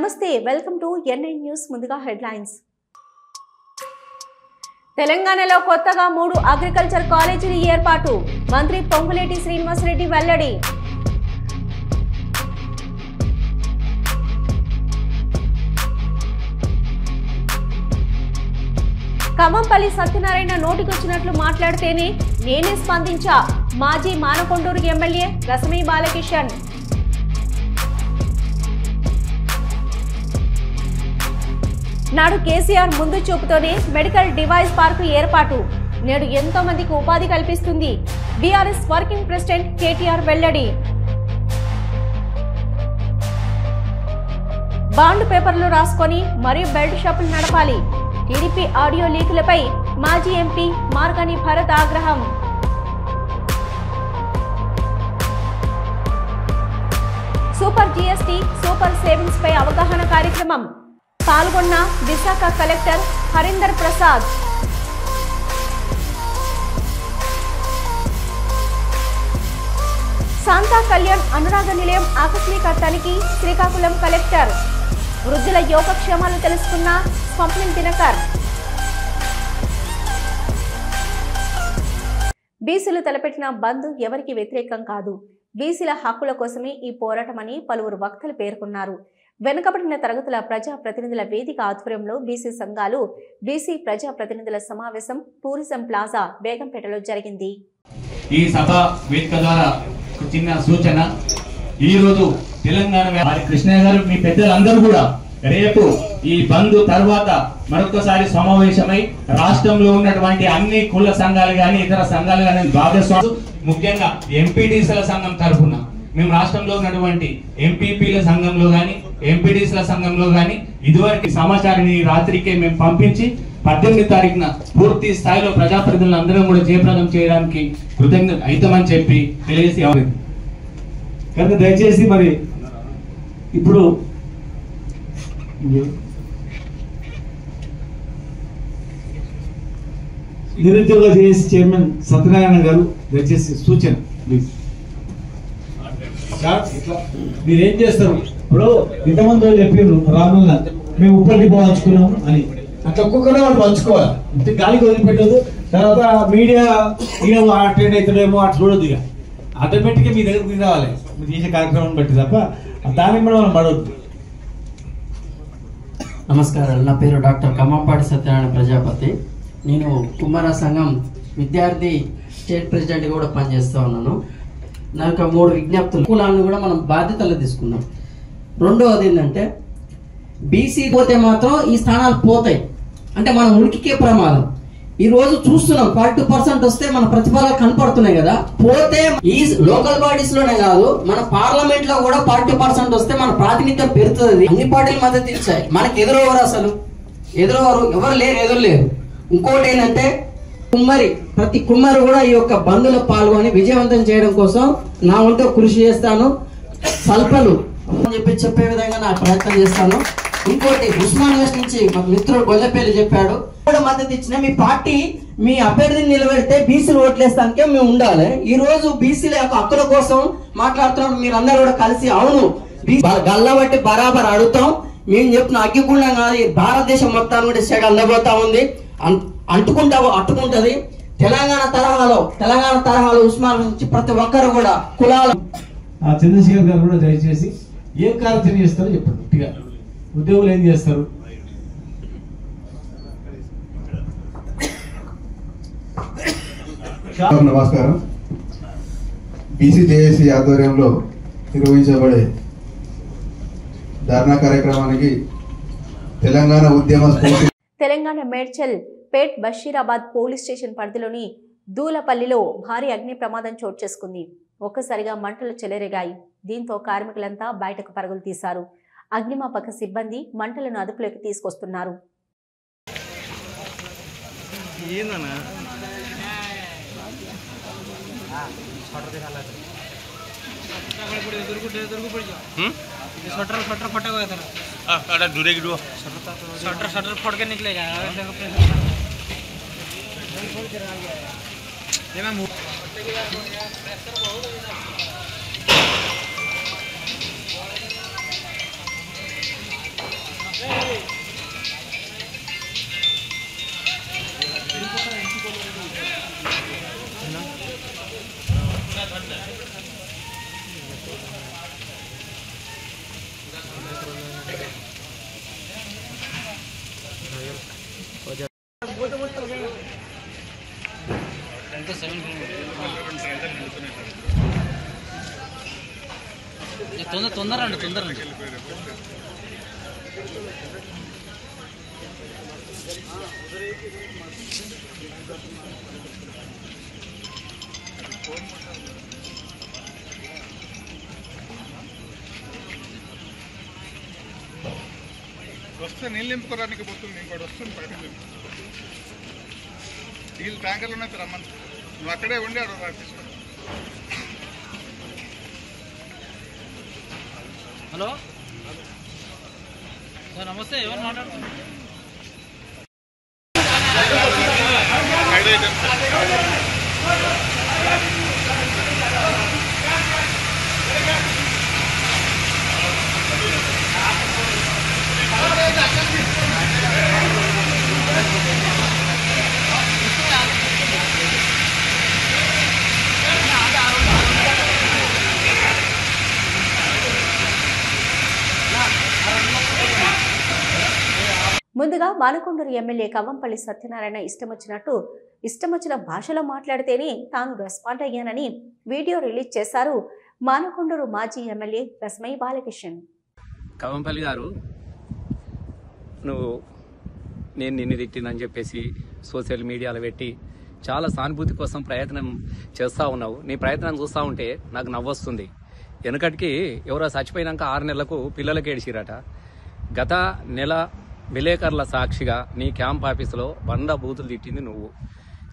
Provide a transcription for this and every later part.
నమస్తే welcome to NI news ముందుగా headlines తెలంగాణలో కొత్తగా 3 అగ్రికల్చర్ కాలేజీలు ఏర్పాటు మంత్రి పొంగులేటి శ్రీనివాసరెడ్డి వెల్లడి ఖమ్మంపల్లి సత్యనారాయణ నోటికొచ్చినట్లు మాట్లాడితేనే నేనే స్పందించా మాజీ మానకొండూరు ఎమ్మెల్యే రసమీ బాలకిషన్ నాడు కేసీఆర్ ముందు చూపుతోనే మెడికల్ డివైస్ పార్కు ఏర్పాటు నేడు ఎంతో మందికి ఉపాధి కల్పిస్తుంది బీఆర్ఎస్ వర్కింగ్ ప్రెసిడెంట్ కేటీఆర్ వెల్లడి బాండ్ పేపర్లు రాసుకొని మరియు బెల్ట్ షాపులు నడపాలి టీడీపీ ఆడియో లీకులపై మాజీ ఎంపీ మార్గాని భరత్ ఆగ్రహం సూపర్ జీఎస్టీ సూపర్ సేవింగ్స్ పై అవగాహన కార్యక్రమం పాల్గొన్న విశాఖ కలెక్టర్ హరీందర్ ప్రసాద్ శాంతా కళ్యాణ్ అనురాగ నిలయం ఆకస్మిక తనిఖీ శ్రీకాకుళం కలెక్టర్ వృద్ధుల యోగక్షేమాలు తెలుసుకున్న స్వప్నిల్ దినకర్ బీసీలు తలపెట్టిన బంద్ ఎవరికి వ్యతిరేకం కాదు బీసీల హక్కుల కోసమే ఈ పోరాటమని పలువురు వక్తలు పేర్కొన్నారు వెనుకబడిన తరగతుల ప్రజా ప్రతినిధుల వేదిక ఆధ్వర్యంలో బీసీ సంఘాలు బీసీ ప్రజా ప్రతినిధుల సమావేశం టూరిజం ప్లాజా బేగంపేటలో జరిగింది. ఈ సభ వేదిక ద్వారా చిన్న సూచన ఈ రోజు తెలంగాణ కృష్ణయ్య గారు మీ పెద్దలందరూ కూడా రేపు ఈ బంద్ తర్వాత మరొకసారి సమావేశమై రాష్ట్రంలో ఉన్నటువంటి అన్ని కుల సంఘాలు గాని ఇతర సంఘాలు గాని భాగస్వాములు ముఖ్యంగా ఎంపీటీసీల సంఘం తరఫున మేము రాష్ట్రంలో ఉన్నటువంటి ఎంపీపీల సంఘంలో గాని ఎంపీటీసీల సంఘంలో గాని ఇదివరకు సమాచారాన్ని రాత్రికే మేము పంపించి 18 తారీఖున పూర్తి స్థాయిలో ప్రజాప్రతినిధులందరం కూడా జయప్రదం చేయడానికి కృతజ్ఞత అయితమని చెప్పి తెలియజేసి కనుక దయచేసి మరి ఇప్పుడు నిరుద్యోగ జేఏసీ చైర్మన్ సత్యనారాయణ గారు దయచేసి సూచన ప్లీజ్. మీరేం చేస్తారు ఇప్పుడు ఇంతమంది చెప్పారు రానున్నా మేము ఉప్పటి పంచుకున్నాము అని అట్లా ఒక్కొక్కరు వాళ్ళు పంచుకోవాలి ఇంత గాలికి వదిలిపెట్టదు తర్వాత మీడియా అటెండ్ అవుతాడేమో అట్లా చూడదు ఇక ఆటోమేటిక్గా మీ దగ్గరికి రావాలి మీరు చేసే కార్యక్రమం బట్టి తప్ప దానికి మనం పడవద్దు. నమస్కారాలు, నా పేరు డాక్టర్ కమ్మంపాటి సత్యనారాయణ ప్రజాపతి. నేను కుమార సంఘం విద్యార్థి స్టేట్ ప్రెసిడెంట్ కూడా పనిచేస్తూ ఉన్నాను. నాకు 3 విజ్ఞప్తులు కులాలను కూడా మనం బాధ్యతలు తీసుకున్నాం. రెండవది ఏంటంటే బీసీ పోతే మాత్రం ఈ స్థానాలు పోతాయి అంటే మనం ఉనికికే ప్రమాదం. ఈ రోజు చూస్తున్నాం 42% వస్తే మన ప్రతిఫలాలు కనపడుతున్నాయి కదా. పోతే ఈ లోకల్ బాడీస్ లోనే కాదు మన పార్లమెంట్ లో కూడా 40% వస్తే మన ప్రాతినిధ్యం పెరుగుతుంది. అన్ని పార్టీల మద్దతు ఇచ్చాయి. మనకి ఎదురెవరు అసలు ఎవరు లేరు. ఇంకోటి ఏంటంటే ప్రతి కుమ్మరి కూడా ఈ యొక్క బంద్లో పాల్గొని విజయవంతం చేయడం కోసం నా వంతు కృషి చేస్తాను. స్వల్పలు అని చెప్పే విధంగా నా ప్రయత్నం చేస్తాను. ఇంకోటి ఉస్మాన్ యూనివర్సిటీ నుంచి మా మిత్రుడు గొల్లపల్లి చెప్పాడు కూడా మద్దతు ఇచ్చిన మీ పార్టీ మీ అభ్యర్థిని నిలబెడితే బీసీలు ఓట్లేస్తానికే మేము ఉండాలి. ఈ రోజు బీసీల యొక్క హక్కుల కోసం మాట్లాడుతున్నప్పుడు మీరు అందరూ కూడా కలిసి అవును గల్లబట్టి బరాబర్ అడుగుతాం మేము చెప్పిన అగ్గిగుండం కాదు ఈ భారతదేశం మొత్తాన్ని కూడా ఇష్టంగా అందబోతా ఉంది అట్టుకుంటది. తెలంగాణ తరహాలో ఉస్మాన్ నుంచి ప్రతి ఒక్కరు కూడా కులాల చంద్రశేఖర్ గారు కూడా దయచేసి ఏం కార్యక్రమం చేస్తారో చెప్పండి. గట్టిగా ఉద్యోగులు ఏం చేస్తారు? నమస్కారం. బీసీ జేఏసీ ఆధ్వర్యంలో నిర్వహించబడే ధర్నా కార్యక్రమానికి తెలంగాణ ఉద్యమ స్ఫూర్తి తెలంగాణ మేడ్చల్ పేట్ బషీరాబాద్ పోలీస్ స్టేషన్ పరిధిలోని దూలపల్లిలో భారీ అగ్ని ప్రమాదం చోటు చేసుకుంది. ఒక్కసారిగా మంటలు చెలరేగాయి. దీంతో కార్మికులంతా బయటకు పరుగులు తీశారు. అగ్నిమాపక సిబ్బంది మంటలను అదుపులోకి తీసుకొస్తున్నారు. शटर फोड़ के निकलेगा తొందర అండి వస్తే నీళ్ళు నింపుకోవడానికి పోతుంది, ఇంకోటి వస్తుంది బయట నీళ్ళు ట్యాంకర్లు ఉన్నాయి రమ్మని, నువ్వు అక్కడే ఉండి అక్కడ తీసుకో. హలో సార్, నమస్తే. ఎవరు మాట్లాడుతున్నారు? ముందుగా మానకొండూరు ఎమ్మెల్యే కవ్వంపల్లి సత్యనారాయణ ఇష్టం వచ్చిన భాషలో మాట్లాడితేనే తాను రెస్పాండ్ అయ్యానని వీడియో రిలీజ్ చేశారు మానకొండూరు మాజీ ఎమ్మెల్యే రస్మై బాలకిషన్. కవ్వంపల్లి గారు, నేను నిన్ను తిట్టినని చెప్పేసి సోషల్ మీడియాలో పెట్టి చాలా సానుభూతి కోసం ప్రయత్నం చేస్తూ ఉన్నావు. నీ ప్రయత్నం చూస్తూ ఉంటే నాకు నవ్వొస్తుంది. వెనకటికి ఎవరో చచ్చిపోయినాక 6 నెలలకు పిల్లలకి ఏడిచిరట. గత నెల విలేకరుల సాక్షిగా నీ క్యాంప్ ఆఫీసులో 100 బూతులు తిట్టింది నువ్వు.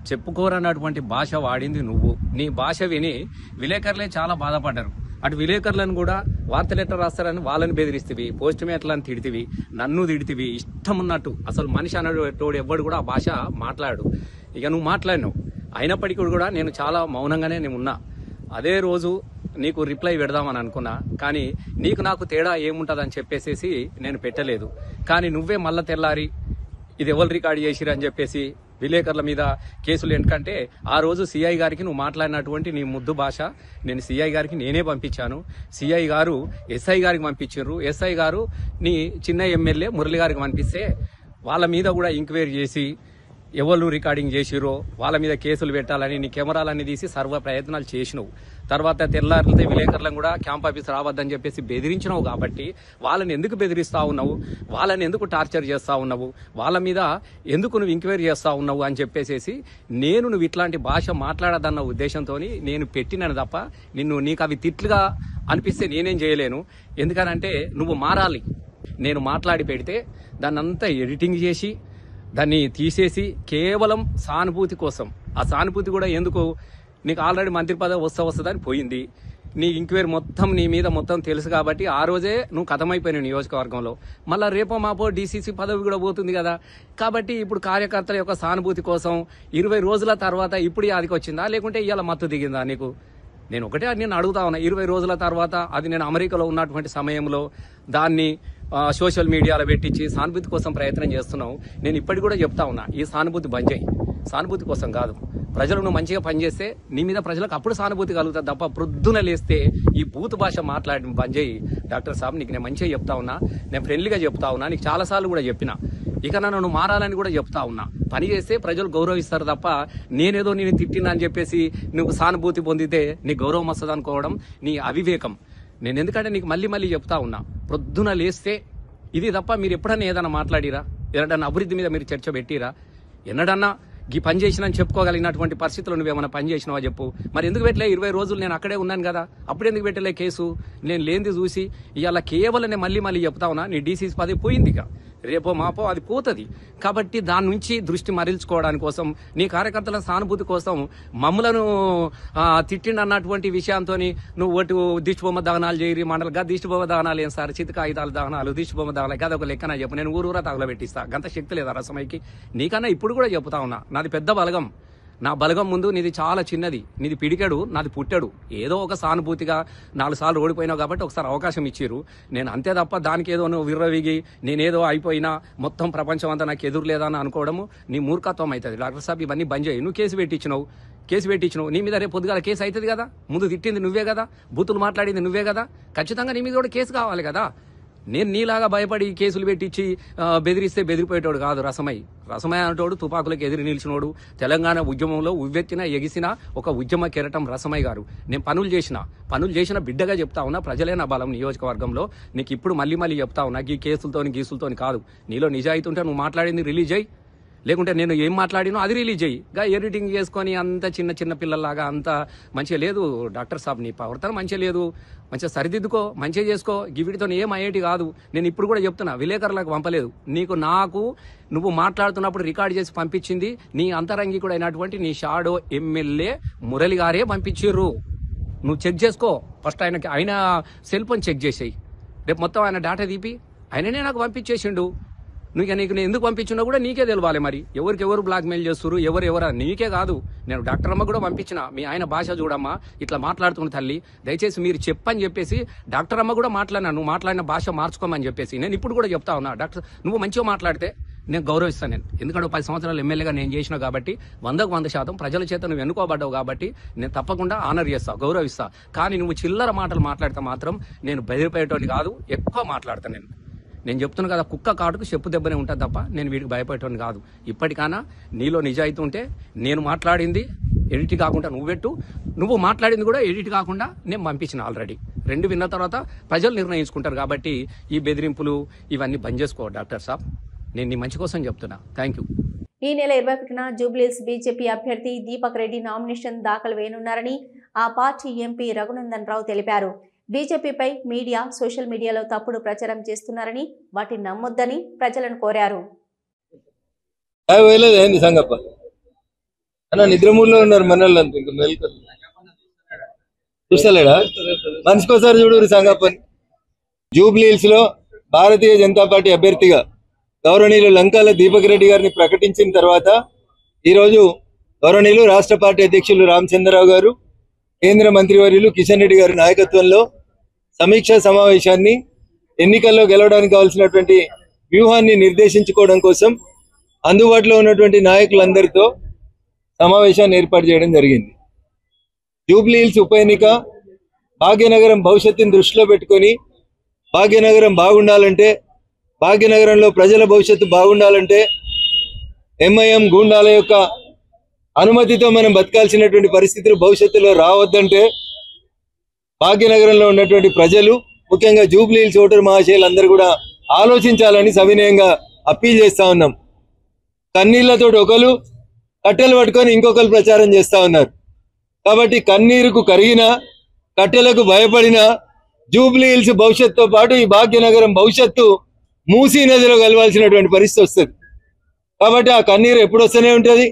చెప్పుకోరన్నటువంటి భాష వాడింది నువ్వు. నీ భాష విని విలేకరులే చాలా బాధపడ్డారు. అటు విలేకరులను కూడా వార్తలు ఎట్లా రాస్తారని వాళ్ళని బెదిరిస్తేవి, పోస్ట్ మేట్లని తిడితివి, నన్ను తిడితివి, ఇష్టం ఉన్నట్టు. అసలు మనిషి అన్నటోడు ఎవ్వడు కూడా ఆ భాష మాట్లాడు. ఇక నువ్వు మాట్లాడినావు. అయినప్పటికీ కూడా నేను చాలా మౌనంగానే నేను ఉన్నా. అదే రోజు నీకు రిప్లై పెడదామని అనుకున్నా, కానీ నీకు నాకు తేడా ఏముంటుందని చెప్పేసి నేను పెట్టలేదు. కానీ నువ్వే మళ్ళా తెల్లారి ఇది ఎవరు రికార్డు చేసిరు అని చెప్పేసి విలేకరుల మీద కేసులు. ఎందుకంటే ఆ రోజు సిఐ గారికి నువ్వు మాట్లాడినటువంటి నీ ముద్దు భాష నేను సిఐ గారికి నేనే పంపించాను. సిఐ గారు ఎస్ఐ గారికి పంపించారు. ఎస్ఐ గారు నీ చిన్న ఎమ్మెల్యే మురళి గారికి పంపిస్తే వాళ్ళ మీద కూడా ఎంక్వైరీ చేసి ఎవరు రికార్డింగ్ చేసిరో వాళ్ళ మీద కేసులు పెట్టాలని నీ కెమెరాలన్నీ తీసి సర్వ ప్రయత్నాలు చేసినావు. తర్వాత తెల్లారితే విలేకరులను కూడా క్యాంప్ ఆఫీస్ రావద్దని చెప్పేసి బెదిరించినావు. కాబట్టి వాళ్ళని ఎందుకు బెదిరిస్తా ఉన్నావు, వాళ్ళని ఎందుకు టార్చర్ చేస్తా ఉన్నావు, వాళ్ళ మీద ఎందుకు నువ్వు ఎంక్వైరీ చేస్తా ఉన్నావు అని చెప్పేసి నువ్వు ఇట్లాంటి భాష మాట్లాడదన్న ఉద్దేశంతో నేను పెట్టినాను తప్ప నీకు అవి తిట్లుగా అనిపిస్తే నేనేం చేయలేను. ఎందుకనంటే నువ్వు మారాలి. నేను మాట్లాడి పెడితే దాన్ని అంతా ఎడిటింగ్ చేసి దాన్ని తీసేసి కేవలం సానుభూతి కోసం, ఆ సానుభూతి కూడా ఎందుకు, నీకు ఆల్రెడీ మంత్రి పదవి వస్తుందని పోయింది. నీ ఎంక్వైరీ మొత్తం నీ మీద మొత్తం తెలుసు కాబట్టి ఆ రోజే నువ్వు కథమైపోయినావు నియోజకవర్గంలో. మళ్ళీ రేపో మాపో డీసీసీ పదవి కూడా పోతుంది కదా. కాబట్టి ఇప్పుడు కార్యకర్తల యొక్క సానుభూతి కోసం 20 రోజుల తర్వాత ఇప్పుడు అదికి వచ్చిందా, లేకుంటే ఇవాళ మత్తు దిగిందా నీకు? నేను ఒకటే నేను అడుగుతా ఉన్నా. 20 రోజుల తర్వాత, అది నేను అమెరికాలో ఉన్నటువంటి సమయంలో దాన్ని సోషల్ మీడియాలో పెట్టించి సానుభూతి కోసం ప్రయత్నం చేస్తున్నావు. నేను ఇప్పటికి కూడా చెప్తా ఉన్నా, ఈ సానుభూతి బంద్ చేయి. సానుభూతి కోసం కాదు, ప్రజలు నువ్వు మంచిగా పనిచేస్తే నీ మీద ప్రజలకు అప్పుడు సానుభూతి కలుగుతుంది తప్ప ప్రొద్దున లేస్తే ఈ బూత్ భాష మాట్లాడి బంద్ చేయి. డాక్టర్ సాబ్, నీకు నేను మంచిగా చెప్తా ఉన్నా, నేను ఫ్రెండ్లీగా చెప్తా ఉన్నా, నీకు చాలాసార్లు కూడా చెప్పిన. ఇక నన్ను మారాలని కూడా చెప్తా ఉన్నా. పని చేస్తే ప్రజలు గౌరవిస్తారు తప్ప నేనేదో నేను తిట్టినా అని చెప్పేసి నువ్వు సానుభూతి పొందితే నీకు గౌరవం వస్తుంది అనుకోవడం నీ అవివేకం. నేను ఎందుకంటే నీకు మళ్ళీ చెప్తా ఉన్నా, ప్రొద్దున లేస్తే ఇది తప్ప మీరు ఎప్పుడన్నా ఏదన్నా మాట్లాడిరా, ఎన్నడన్నా అభివృద్ధి మీద మీరు చర్చ పెట్టిరా, ఎన్నడన్నా ఈ పని చేసినని చెప్పుకోగలిగినటువంటి పరిస్థితుల్లో నువ్వేమైనా పని చేసినావా చెప్పు. మరి ఎందుకు పెట్టలే? 20 రోజులు నేను అక్కడే ఉన్నాను కదా, అప్పుడు ఎందుకు పెట్టలే కేసు? నేను లేనిది చూసి ఇవాళ కేవలం నేను మళ్ళీ చెప్తా ఉన్నా, నీ డీసీసీ పదవి పోయింది ఇక, రేపో మాపో అది పోతుంది. కాబట్టి దాని నుంచి దృష్టి మరల్చుకోవడానికి కోసం, నీ కార్యకర్తల సానుభూతి కోసం మమ్మలను తిట్టిండన్నటువంటి విషయంతో నువ్వు ఒకటి దిష్టిబొమ్మ దహనాలు చేయరి మండలిగా. దిష్టిబొమ్మ దహనాలు ఏం సార్? చితక ఆయుధాల దహనాలు, దిష్టిబొమ్మ దహనాలు కదా ఒక లెక్కన చెప్పు. నేను ఊరూరా తగలబెట్టిస్తా, గంత శక్తి లేదా రసమైకి? నీకన్నా ఇప్పుడు కూడా చెప్తా ఉన్నా, నాది పెద్ద బలగం. నా బలగం ముందు నీది చాలా చిన్నది, నీది పిడికెడు, నాది పుట్టాడు. ఏదో ఒక సానుభూతిగా 4 సార్లు ఓడిపోయినావు కాబట్టి ఒకసారి అవకాశం ఇచ్చిర్రు. నేను అంతే తప్ప దానికి ఏదో నువ్వు విర్రవిగి నేనేదో అయిపోయినా మొత్తం ప్రపంచం అంతా నాకు ఎదురు లేదా అని అనుకోవడము నీ మూర్ఖత్వం అవుతుంది. డాక్టర్ సాబ్ ఇవన్నీ బంద్ చేయి. నువ్వు కేసు పెట్టించినావు, నీ మీద రేపు పొద్దుగాల కేసు అవుతుంది కదా. ముందు తిట్టింది నువ్వే కదా, బూతులు మాట్లాడింది నువ్వే కదా, ఖచ్చితంగా నీ మీద కూడా కేసు కావాలి కదా. నేను నీలాగా భయపడి కేసులు పెట్టించి బెదిరిస్తే బెదిరిపోయేటోడు కాదు రసమై అనేటోడు, తుపాకులకు ఎదిరి నిలిచినోడు, తెలంగాణ ఉద్యమంలో ఉవ్వెత్తిన ఎగిసిన ఒక ఉద్యమ కెరటం రసమై గారు. నేను పనులు చేసిన బిడ్డగా చెప్తా ఉన్నా. ప్రజలే నా బలం నియోజకవర్గంలో. నీకు ఇప్పుడు మళ్ళీ చెప్తా ఉన్నా, ఈ గీసులతోని కాదు. నీలో నిజాయితీ ఉంటే నువ్వు మాట్లాడింది రిలీజ్ అయ్యి, లేకుంటే నేను ఏం మాట్లాడినో అది రిలీజ్ అయ్యి. ఎడిటింగ్ చేసుకొని అంత చిన్న పిల్లల్లాగా అంత మంచిగా లేదు డాక్టర్ సాబ్. నీ ప్రవర్తన మంచిగా లేదు, మంచిగా సరిదిద్దుకో, మంచిగా చేసుకో. వీటితో ఏం అయ్యేటి కాదు. నేను ఇప్పుడు కూడా చెప్తున్నా, విలేకరులకు పంపలేదు. నాకు నువ్వు మాట్లాడుతున్నప్పుడు రికార్డ్ చేసి పంపించింది నీ అంతరంగి కూడా అయినటువంటి నీ షాడో ఎమ్మెల్యే మురళి గారే పంపించిర్రు. నువ్వు చెక్ చేసుకో ఫస్ట్. ఆయన సెల్ ఫోన్ చెక్ చేసేయి. రేపు మొత్తం ఆయన డేటా తీపి ఆయననే నాకు పంపించేసిండు. నీకు నేను ఎందుకు పంపించినా కూడా నీకే తెలవాలి. మరి ఎవరు బ్లాక్మెయిల్ చేస్తున్నారు, ఎవరు నీకే కాదు. నేను డాక్టర్ అమ్మ కూడా పంపించిన, మీ ఆయన భాష చూడమ్మా, ఇట్లా మాట్లాడుతున్న తల్లి, దయచేసి మీరు చెప్పని చెప్పేసి డాక్టర్ అమ్మ కూడా మాట్లాడినా, నువ్వు మాట్లాడిన భాష మార్చుకోమని చెప్పేసి. నేను ఇప్పుడు కూడా చెప్తా ఉన్నా, డాక్టర్ నువ్వు మంచిగా మాట్లాడితే నేను గౌరవిస్తాను. నేను ఎందుకంటే 10 సంవత్సరాలు ఎమ్మెల్యేగా నేను చేసిన కాబట్టి 100% ప్రజల చేత నువ్వు ఎన్నుకోబడ్డావు కాబట్టి నేను తప్పకుండా ఆనర్ చేస్తా, గౌరవిస్తా. కానీ నువ్వు చిల్లర మాటలు మాట్లాడితే మాత్రం నేను బెదిరిపోయేటోని కాదు, ఎక్కువ మాట్లాడతాను. నేను చెప్తున్నా కదా, కుక్క కాటుకు చెప్పు దెబ్బనే ఉంటుంది తప్ప నేను వీడికి భయపడేటోని కాదు. ఇప్పటికైనా నీలో నిజాయితీ ఉంటే నేను మాట్లాడింది ఎడిట్ కాకుండా నువ్వు మాట్లాడింది కూడా ఎడిట్ కాకుండా నేను పంపించిన. ఆల్రెడీ 2 విన్న తర్వాత ప్రజలు నిర్ణయించుకుంటారు. కాబట్టి ఈ బెదిరింపులు ఇవన్నీ బంద్ చేసుకో డాక్టర్ సాబ్. నేను నీ మంచి కోసం చెప్తున్నా. Thank you. ఈ నెల 21న జూబ్లీహిల్స్ బీజేపీ అభ్యర్థి దీపక్ రెడ్డి నామినేషన్ దాఖలు వేయనున్నారని ఆ పార్టీ ఎంపీ రఘునందన్ రావు తెలిపారు. బీజేపీపై మీడియా, సోషల్ మీడియాలో తప్పుడు ప్రచారం చేస్తున్నారని, వాటిని నమ్మొద్దని ప్రజలను కోరారు. నిద్రమూల్లో ఉన్నారు మనల్ని, చూస్తలేడా? మనిషికోసారి చూడు సంగప్పని. జూబ్లీహిల్స్ లో భారతీయ జనతా పార్టీ అభ్యర్థిగా గౌరవనీయులు లంకాల దీపక్ రెడ్డి గారిని ప్రకటించిన తర్వాత ఈరోజు గౌరవనీయులు రాష్ట్ర పార్టీ అధ్యక్షులు రామచంద్రరావు గారు, కేంద్ర మంత్రివర్యులు కిషన్ రెడ్డి గారి నాయకత్వంలో సమీక్షా సమావేశాన్ని ఎన్నికల్లో గెలవడానికి కావాల్సినటువంటి వ్యూహాన్ని నిర్దేశించుకోవడం కోసం అందుబాటులో ఉన్నటువంటి నాయకులందరితో సమావేశాన్ని ఏర్పాటు చేయడం జరిగింది. జూబ్లీహిల్స్ ఉప ఎన్నిక భాగ్యనగరం భవిష్యత్తుని దృష్టిలో పెట్టుకొని, భాగ్యనగరం బాగుండాలంటే, భాగ్యనగరంలో ప్రజల భవిష్యత్తు బాగుండాలంటే, ఎంఐఎం గూండాల యొక్క అనుమతితో మనం బతకాల్సినటువంటి పరిస్థితులు భవిష్యత్తులో రావద్దంటే భాగ్యనగరంలో ఉన్నటువంటి ప్రజలు, ముఖ్యంగా జూబ్లీహిల్స్ ఓటర్ మహాశయులందరూ కూడా ఆలోచించాలని సవినయంగా అప్పీల్ చేస్తా ఉన్నాం. కన్నీళ్లతో ఒకరు, కట్టెలు పట్టుకొని ఇంకొకరు ప్రచారం చేస్తా ఉన్నారు. కాబట్టి కన్నీరుకు కరిగిన, కట్టెలకు భయపడిన జూబ్లీహిల్స్ భవిష్యత్తుతో పాటు ఈ భాగ్యనగరం భవిష్యత్తు మూసీ నదిలో కలవాల్సినటువంటి పరిస్థితి వస్తుంది. కాబట్టి ఆ కన్నీరు ఎప్పుడు వస్తూనే ఉంటుంది.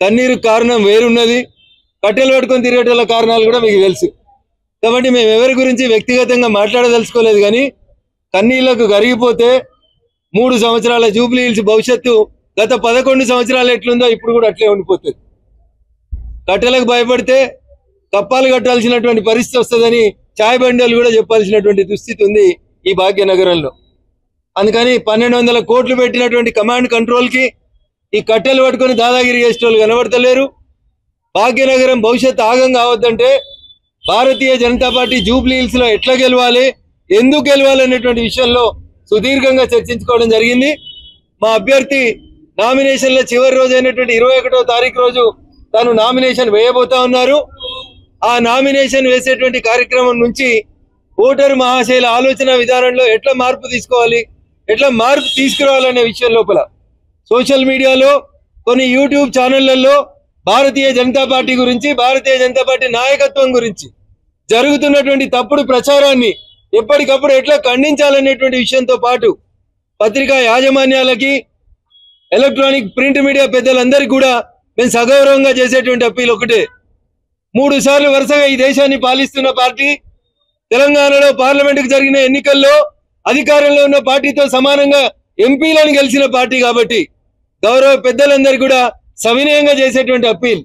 కన్నీరు కారణం వేరున్నది, కట్టెలు పట్టుకొని తిరిగేటోళ్ళ కారణాలు కూడా మీకు తెలుసు. కాబట్టి మేము ఎవరి గురించి వ్యక్తిగతంగా మాట్లాడదలుచుకోలేదు. కానీ కన్నీళ్లకు కరిగిపోతే 3 సంవత్సరాల జూబ్లీహిల్స్ భవిష్యత్తు గత 11 సంవత్సరాలు ఎట్లుందో ఇప్పుడు కూడా అట్లే ఉండిపోతుంది. కట్టెలకు భయపడితే కప్పాలు కట్టాల్సినటువంటి పరిస్థితి వస్తుందని చాయ్ బండలు కూడా చెప్పాల్సినటువంటి దుస్థితి ఉంది ఈ భాగ్యనగరంలో. అందుకని 1200 కోట్లు పెట్టినటువంటి కమాండ్ కంట్రోల్కి ఈ కట్టెలు పట్టుకొని దాదాగిరి చేసేటోళ్ళు కనబడతలేరు. భాగ్యనగరం భవిష్యత్తు ఆగం కావద్దంటే భారతీయ జనతా పార్టీ జూబ్లీహిల్స్ లో ఎట్లా గెలవాలి, ఎందుకు గెలవాలి అనేటువంటి విషయంలో సుదీర్ఘంగా చర్చించుకోవడం జరిగింది. మా అభ్యర్థి నామినేషన్ల చివరి రోజు అయినటువంటి 21వ తారీఖు రోజు తాను నామినేషన్ వేయబోతా ఉన్నారు. ఆ నామినేషన్ వేసేటువంటి కార్యక్రమం నుంచి ఓటరు మహాశయుల ఆలోచన విధానంలో ఎట్లా మార్పు తీసుకోవాలి, ఎట్లా మార్పు తీసుకురావాలనే విషయం లోపల సోషల్ మీడియాలో, కొన్ని యూట్యూబ్ ఛానళ్లలో భారతీయ జనతా పార్టీ గురించి, భారతీయ జనతా పార్టీ నాయకత్వం గురించి జరుగుతున్నటువంటి తప్పుడు ప్రచారాన్ని ఎప్పటికప్పుడు ఎట్లా ఖండించాలనేటువంటి విషయంతో పాటు పత్రికా యాజమాన్యాలకి, ఎలక్ట్రానిక్ ప్రింట్ మీడియా పెద్దలందరికీ కూడా మేము సగౌరవంగా చేసేటువంటి అప్పీల్ ఒకటే. 3 సార్లు వరుసగా ఈ దేశాన్ని పాలిస్తున్న పార్టీ, తెలంగాణలో పార్లమెంటుకు జరిగిన ఎన్నికల్లో అధికారంలో ఉన్న పార్టీతో సమానంగా ఎంపీలను గెలిచిన పార్టీ కాబట్టి గౌరవ పెద్దలందరూ కూడా సవినయంగా చేసేటువంటి అప్పీల్,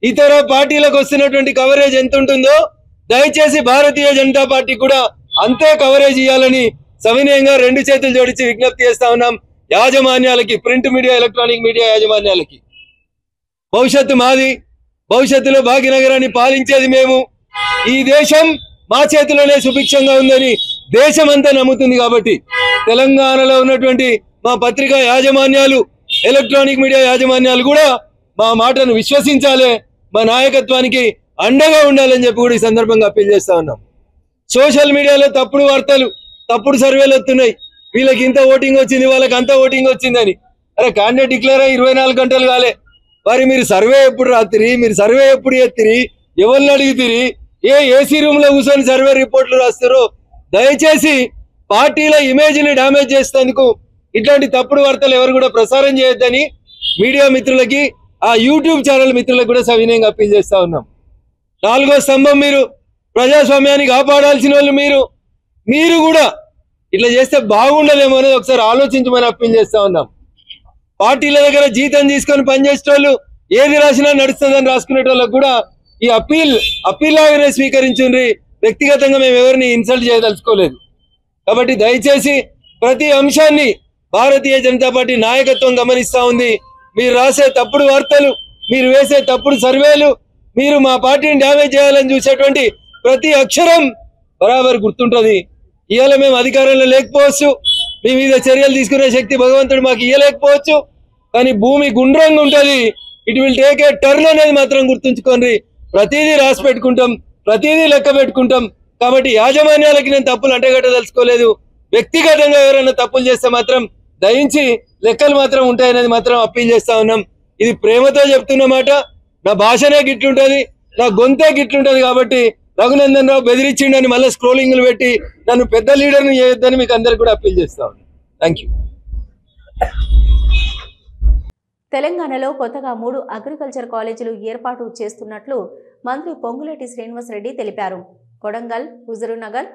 ఇతర పార్టీలకు వస్తున్నటువంటి కవరేజ్ ఎంత ఉంటుందో దయచేసి భారతీయ జనతా పార్టీ కూడా అంతే కవరేజ్ ఇవ్వాలని సవినయంగా 2 చేతులు జోడించి విజ్ఞప్తి చేస్తా ఉన్నాం యాజమాన్యాలకి, ప్రింట్ మీడియా, ఎలక్ట్రానిక్ మీడియా యాజమాన్యాలకి. భవిష్యత్తు మాది, భవిష్యత్తులో భాగ్యనగరాన్ని పాలించేది మేము. ఈ దేశం మా చేతిలోనే సుభిక్షంగా ఉందని దేశమంతా నమ్ముతుంది. కాబట్టి తెలంగాణలో ఉన్నటువంటి మా పత్రికా యాజమాన్యాలు, ఎలక్ట్రానిక్ మీడియా యాజమాన్యాలు కూడా మా మాటను విశ్వసించాలి, మా నాయకత్వానికి అండగా ఉండాలని చెప్పి కూడా ఈ సందర్భంగా అప్పీల్ చేస్తా ఉన్నాం. సోషల్ మీడియాలో తప్పుడు వార్తలు, తప్పుడు సర్వేలు వస్తున్నాయి. వీళ్ళకి ఇంత ఓటింగ్ వచ్చింది, వాళ్ళకి అంత ఓటింగ్ వచ్చిందని. అరే క్యాండిడేట్ డిక్లేర్ అయ్యి 24 గంటలు కాలే. మరి మీరు సర్వే ఎప్పుడు రాత్రి, మీరు సర్వే ఎప్పుడు ఎత్తిరి, ఎవరిని అడిగితిరి, ఏసీ రూమ్ లో కూర్చొని సర్వే రిపోర్ట్లు రాస్తారు? దయచేసి పార్టీల ఇమేజ్ ని డ్యామేజ్ చేసేందుకు ఇట్లాంటి తప్పుడు వార్తలు ఎవరు కూడా ప్రసారం చేయొద్దని మీడియా మిత్రులకి, ఆ యూట్యూబ్ ఛానల్ మిత్రులకు కూడా సవినయంగా అప్పీల్ చేస్తా ఉన్నాం. 4వ స్తంభం మీరు, ప్రజాస్వామ్యాన్ని కాపాడాల్సిన వాళ్ళు మీరు కూడా ఇట్లా చేస్తే బాగుండలేమో అనేది ఒకసారి ఆలోచించమని అప్పీల్ చేస్తా ఉన్నాం. పార్టీల దగ్గర జీతం తీసుకొని పనిచేసే వాళ్ళు ఏది రాసినా నడుస్తుందని రాసుకునే వాళ్ళకు కూడా ఈ అప్పీల్ లాగానే స్వీకరించుండ్రి. వ్యక్తిగతంగా మేము ఎవరిని ఇన్సల్ట్ చేయదలుచుకోలేదు. కాబట్టి దయచేసి ప్రతి అంశాన్ని భారతీయ జనతా పార్టీ నాయకత్వం గమనిస్తా ఉంది. మీరు రాసే తప్పుడు వార్తలు, మీరు వేసే తప్పుడు సర్వేలు, మీరు మా పార్టీని డ్యామేజ్ చేయాలని చూసేటువంటి ప్రతి అక్షరం బరాబర్ గుర్తుంటది. ఇవాళ మేము అధికారంలో లేకపోవచ్చు, మీ మీద చర్యలు తీసుకునే శక్తి భగవంతుడు మాకు ఇవ్వలేకపోవచ్చు, కానీ భూమి గుండ్రంగా ఉంటది. It will take a turn అనేది మాత్రం గుర్తుంచుకోండి. ప్రతిదీ రాసి పెట్టుకుంటాం, ప్రతిదీ లెక్క పెట్టుకుంటాం. కాబట్టి యాజమాన్యాలకి నేను తప్పులు అంటగట్టదలుచుకోలేదు. వ్యక్తిగతంగా ఎవరైనా తప్పులు చేస్తే మాత్రం దయించి లెక్కలు మాత్రం ఉంటాయనేది మాత్రం అప్పీల్ చేస్తా ఉన్నాం. ఇది ప్రేమతో చెప్తున్న మాట. నా భాషనే గిట్లుంటది, నా గొంతే గిట్లుంటది. కాబట్టి రఘునందన్ రావు బెదిరించిండని మళ్ళీ స్క్రోలింగ్లు పెట్టి నన్ను పెద్ద లీడర్ని చేయొద్దని మీకు అందరికి కూడా అప్పీల్ చేస్తా ఉన్నాను. Thank you. తెలంగాణలో కొత్తగా 3 అగ్రికల్చర్ కాలేజీలు ఏర్పాటు చేస్తున్నట్లు మంత్రి పొంగులేటి శ్రీనివాసరెడ్డి తెలిపారు. కొడంగల్, హుజూర్నగర్,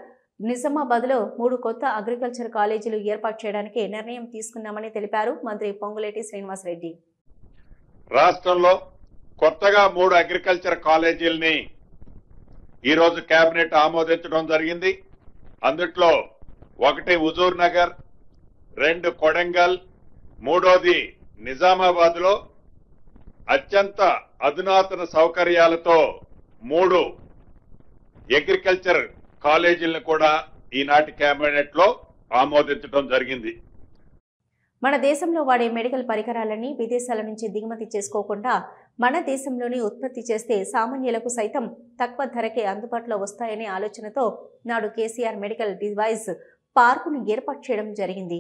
నిజామాబాద్లో 3 కొత్త అగ్రికల్చర్ కాలేజీలు ఏర్పాటు చేయడానికి నిర్ణయం తీసుకున్నామని తెలిపారు మంత్రి పొంగులేటి శ్రీనివాసరెడ్డి. రాష్ట్రంలో కొత్తగా 3 అగ్రికల్చర్ కాలేజీలని ఈరోజు కేబినెట్ ఆమోదించడం జరిగింది. అందుట్లో 1 హుజూర్నగర్, 2 కొడంగల్, 3వది నిజామాబాద్ లో అత్యంత అధునాతన సౌకర్యాలతో 3 అగ్రికల్చర్ కాలేజీలను కూడా ఈనాటి కేబినెట్ లో ఆమోదించడం జరిగింది. మన దేశంలో వాడే మెడికల్ పరికరాలని విదేశాల నుంచి దిగుమతి చేసుకోకుండా మన దేశంలోనే ఉత్పత్తి చేస్తే సామాన్యులకు సైతం తక్కువ ధరకే అందుబాటులో వస్తాయనే ఆలోచనతో నాడు కేసీఆర్ మెడికల్ డివైస్ పార్కును ఏర్పాటు చేయడం జరిగింది.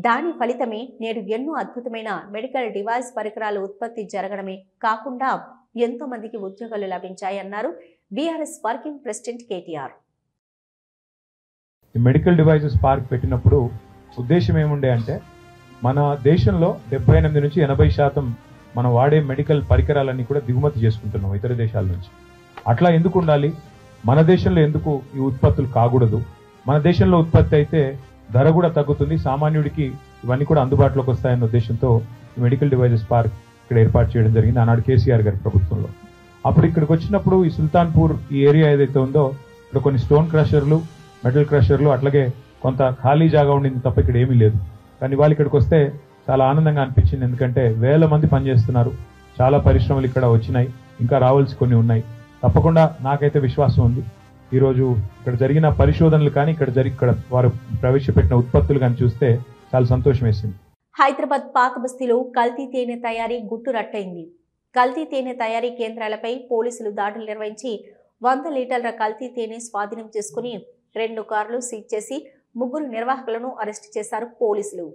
దాని ఫలితమే నేడు ఎన్నో అద్భుతమైన మెడికల్ డివైస్ పరికరాలు ఉత్పత్తి జరగడమే కాకుండా ఎంతో మందికి ఉద్యోగాలు లభించాయన్నారు BRS working president KTR. Medical devices park పెట్టినప్పుడు ఉద్దేశం ఏముండే అంటే మన దేశంలో 78 నుంచి 80% మనం వాడే మెడికల్ పరికరాలన్నీ కూడా దిగుమతి చేసుకుంటున్నాం ఇతర దేశాల నుంచి. అట్లా ఎందుకు ఉండాలి? మన దేశంలో ఎందుకు ఈ ఉత్పత్తులు కాకూడదు? మన దేశంలో ఉత్పత్తి అయితే ధర కూడా తగ్గుతుంది, సామాన్యుడికి ఇవన్నీ కూడా అందుబాటులోకి వస్తాయన్న ఉద్దేశంతో ఈ మెడికల్ డివైసెస్ పార్క్ ఇక్కడ ఏర్పాటు చేయడం జరిగింది ఆనాడు కేసీఆర్ గారి ప్రభుత్వంలో. అప్పుడు ఇక్కడికి వచ్చినప్పుడు ఈ సుల్తాన్పూర్ ఈ ఏరియా ఏదైతే ఉందో ఇక్కడ కొన్ని స్టోన్ క్రషర్లు, మెటల్ క్రషర్లు, అట్లాగే కొంత ఖాళీ జాగా ఉండింది తప్ప ఇక్కడ ఏమీ లేదు. కానీ వాళ్ళు ఇక్కడికి వస్తే చాలా ఆనందంగా అనిపించింది. ఎందుకంటే వేల మంది పనిచేస్తున్నారు, చాలా పరిశ్రమలు ఇక్కడ వచ్చినాయి, ఇంకా రావాల్సి కొన్ని ఉన్నాయి. తప్పకుండా నాకైతే విశ్వాసం ఉంది. ఈరోజు ఇక్కడ జరిగిన పరిశోధనలు కానీ ఇక్కడ వారు ప్రవేశపెట్టిన ఉత్పత్తులు కానీ చూస్తే చాలా సంతోషం వేసింది. హైదరాబాద్ పాత బస్తీలో కల్తీ తేనె తయారీ గుట్టురట్టయింది. కల్తీ తేనె తయారీ కేంద్రాలపై పోలీసులు దాడులు నిర్వహించి 100 లీటర్ల కల్తీ తేనె స్వాధీనం చేసుకుని 2 కార్లు సీజ్ చేసి 3 నిర్వాహకులను అరెస్టు చేశారు పోలీసులు.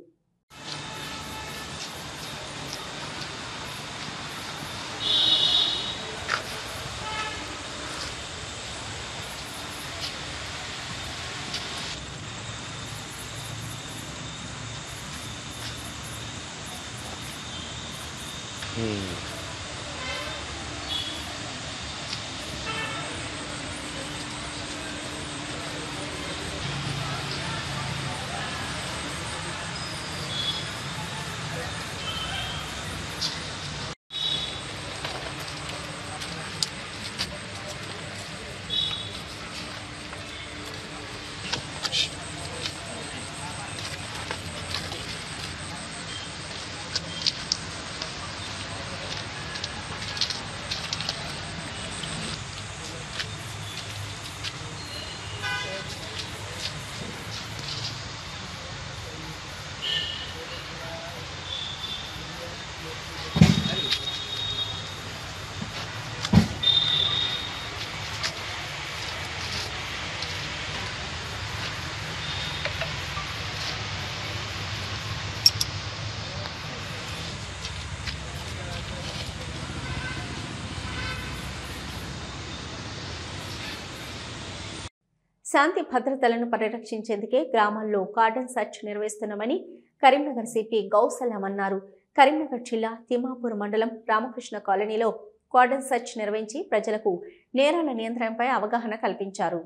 శాంతి భద్రతలను పరిరక్షించేందుకే గ్రామాల్లో కార్డన్ సెర్చ్ నిర్వహిస్తున్నామని కరీంనగర్ సిపి గౌసల్లం అన్నారు. కరీంనగర్ జిల్లా తిమ్మాపూర్ మండలం రామకృష్ణ కాలనీలో కార్డన్ సెర్చ్ నిర్వహించి ప్రజలకు నేరాల నియంత్రణపై అవగాహన కల్పించారు.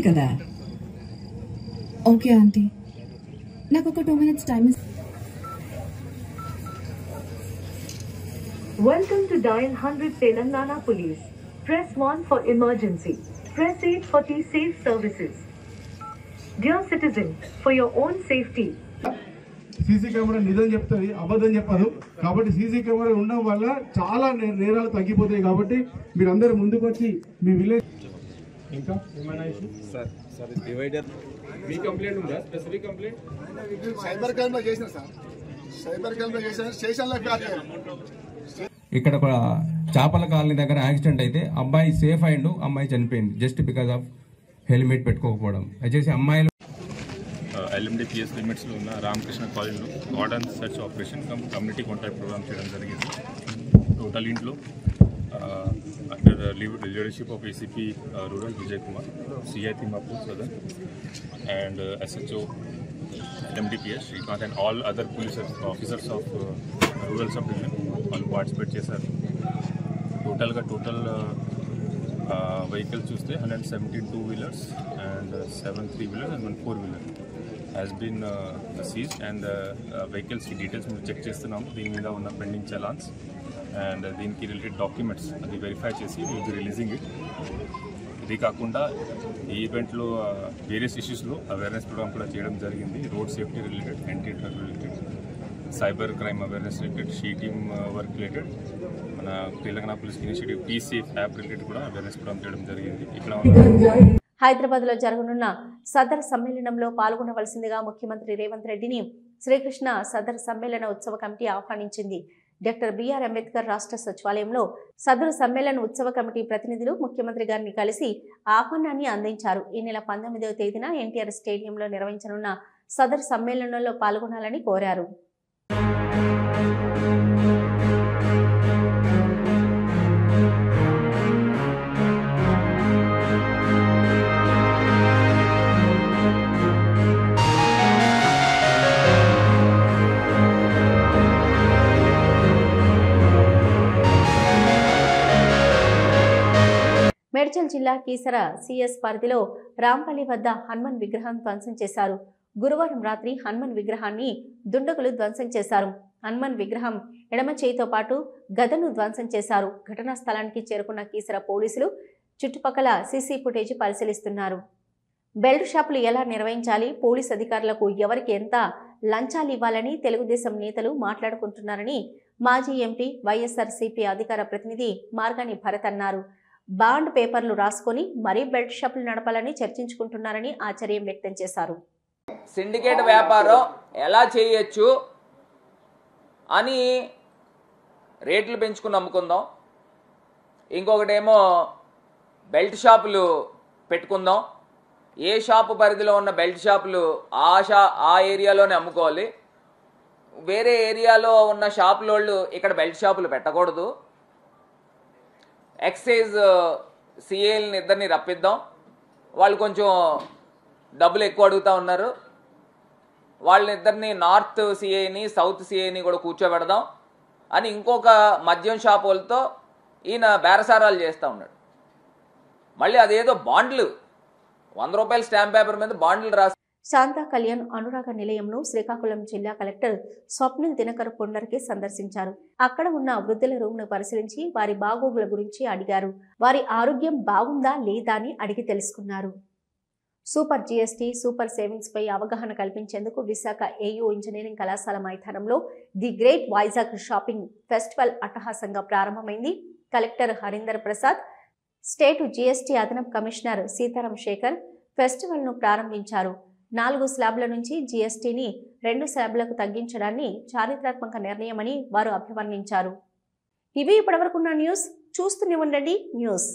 కదా ఓకే ఆంటీ నాకు ఒక 2 minutes time Welcome to Dial 100 Telangana Police. Press 1 for emergency. Press 8 for T-Safe services. Dear citizen, for your own safety. CC camera నిజం చెప్తుంది, అబద్ధం చెప్పదు. కాబట్టి సీసీ కెమెరా ఉండడం వల్ల చాలా నేరాలు తగ్గిపోతాయి. కాబట్టి మీరందరూ ముందుకు వచ్చి మీ విలేజ్ ఇంకా ఏమైనా సార్ డివైడర్ మీ కంప్లైంట్ ఉందా? స్పెసిఫిక్ కంప్లైంట్ సైబర్ క్రైమ్ లో చేసిన సార్, సైబర్ క్రైమ్ లో చేసిన స్టేషన్ లో ఇక్కడ చేపల కాలనీ దగ్గర యాక్సిడెంట్ అయితే అబ్బాయి సేఫ్ అయిండు, అమ్మాయి చనిపోయింది జస్ట్ బికాస్ ఆఫ్ హెల్మెట్ పెట్టుకోకపోవడం. వచ్చేసి అమ్మాయిలు LMDPS లిమిట్స్ లో ఉన్న రామకృష్ణ కాలనీలో cordon search operation community contact programme చేయడం జరిగింది. టోటల్ ఇంట్లో under leadership of ACP rural Vijay Kumar, CI Thimmapur Sadar and SHO LMDPS Srikanth and all other police officers of rural sub division వాళ్ళు పార్టిసిపేట్ చేశారు. టోటల్ వెహికల్స్ చూస్తే 117 2-wheelers and 7 3-wheelers and 1 4-wheeler has been seized and vehicles की details మేము check చేస్తున్నాము. దీని మీద ఉన్న pending challans and దీనికి రిలేటెడ్ డాక్యుమెంట్స్ అది వెరిఫై చేసి విల్ బి రిలీజింగ్ ఇట్. ఇది కాకుండా ఈ ఈవెంట్లో వేరియస్ ఇష్యూస్లో అవేర్నెస్ ప్రోగ్రామ్ కూడా చేయడం జరిగింది. Road safety related, anti drug related, cyber crime awareness related, she team work related, మన Telangana police initiative T-Safe app related కూడా అవేర్నెస్ ప్రోగ్రామ్ చేయడం జరిగింది. ఇక్కడ హైదరాబాద్ లో జరగనున్న సదర్ సమ్మేళనంలో పాల్గొనవలసిందిగా ముఖ్యమంత్రి రేవంత్ రెడ్డిని శ్రీకృష్ణ సదర్ సమ్మేళన ఉత్సవ కమిటీ ఆహ్వానించింది. డాక్టర్ బిఆర్ అంబేద్కర్ రాష్ట్ర సచివాలయంలో సదరు సమ్మేళన ఉత్సవ కమిటీ ప్రతినిధులు ముఖ్యమంత్రి గారిని కలిసి ఆహ్వానాన్ని అందించారు. ఈ నెల 19వ తేదీన ఎన్టీఆర్ స్టేడియంలో నిర్వహించనున్న సదరు సమ్మేళనంలో పాల్గొనాలని కోరారు. మేడ్చల్ జిల్లా కీసర CS పరిధిలో రాంపల్లి వద్ద హనుమాన్ విగ్రహం ధ్వంసం చేశారు. గురువారం రాత్రి హనుమాన్ విగ్రహాన్ని దుండగులు ధ్వంసం చేశారు. హనుమాన్ విగ్రహం ఎడమ చేయితో పాటు గదను ధ్వంసం చేశారు. ఘటనా స్థలానికి చేరుకున్న కీసర పోలీసులు చుట్టుపక్కల సీసీ ఫుటేజ్ పరిశీలిస్తున్నారు. బెల్ట్ షాపులు ఎలా నిర్వహించాలి, పోలీస్ అధికారులకు ఎవరికి ఎంత లంచాలు ఇవ్వాలని తెలుగుదేశం నేతలు మాట్లాడుకుంటున్నారని మాజీ ఎంపీ వైఎస్ఆర్సీపీ అధికార ప్రతినిధి మార్గాని భరత్ అన్నారు. బాండ్ పేపర్లు రాసుకొని మరీ బెల్ట్ షాపులు నడపాలని చర్చించుకుంటున్నారని ఆశ్చర్యం వ్యక్తం చేశారు. సిండికేట్ వ్యాపారం ఎలా చేయొచ్చు అని రేట్లు పెంచుకుని అమ్ముకుందాం, ఇంకొకటేమో బెల్ట్ షాపులు పెట్టుకుందాం, ఏ షాపు పరిధిలో ఉన్న బెల్ట్ షాపులు ఆ ఏరియాలోనే అమ్ముకోవాలి, వేరే ఏరియాలో ఉన్న షాపులోళ్ళు ఇక్కడ బెల్ట్ షాపులు పెట్టకూడదు. ఎక్సైజ్ సిఏల్ని ఇద్దరిని రప్పిద్దాం, వాళ్ళు కొంచెం డబ్బులు ఎక్కువ అడుగుతూ ఉన్నారు, వాళ్ళనిద్దరిని నార్త్ సిఐని సౌత్ సిఐని కూడా కూర్చోబెడదాం అని ఇంకొక మద్యం షాప్ వాళ్ళతో ఈయన బేరసారాలు చేస్తూ ఉన్నాడు. మళ్ళీ అదేదో బాండ్లు, 100 రూపాయల స్టాంప్ పేపర్ మీద బాండ్లు రాసి. శాంతా కళ్యాణ్ అనురాగ నిలయంను శ్రీకాకుళం జిల్లా కలెక్టర్ స్వప్నిల్ దినకర్ పుండర్కి సందర్శించారు. అక్కడ ఉన్న వృద్ధుల రూమ్ను పరిశీలించి వారి బాగోగుల గురించి అడిగారు. వారి ఆరోగ్యం బాగుందా లేదా అని అడిగి తెలుసుకున్నారు. సూపర్ జీఎస్టీ, సూపర్ సేవింగ్స్ పై అవగాహన కల్పించేందుకు విశాఖ ఏయూ ఇంజనీరింగ్ కళాశాల మైదానంలో the great Vizag shopping festival అట్టహాసంగా ప్రారంభమైంది. Collector Harinder Prasad, state GST అదనపు కమిషనర్ సీతారాం శేఖర్ ఫెస్టివల్ను ప్రారంభించారు. 4 స్లాబ్ల నుంచి జీఎస్టీని 2 స్లాబ్లకు తగ్గించడాన్ని చారిత్రాత్మక నిర్ణయమని వారు అభివర్ణించారు. ఇవి ఇప్పటివరకున్న న్యూస్. చూస్తూనే ఉండండి న్యూస్.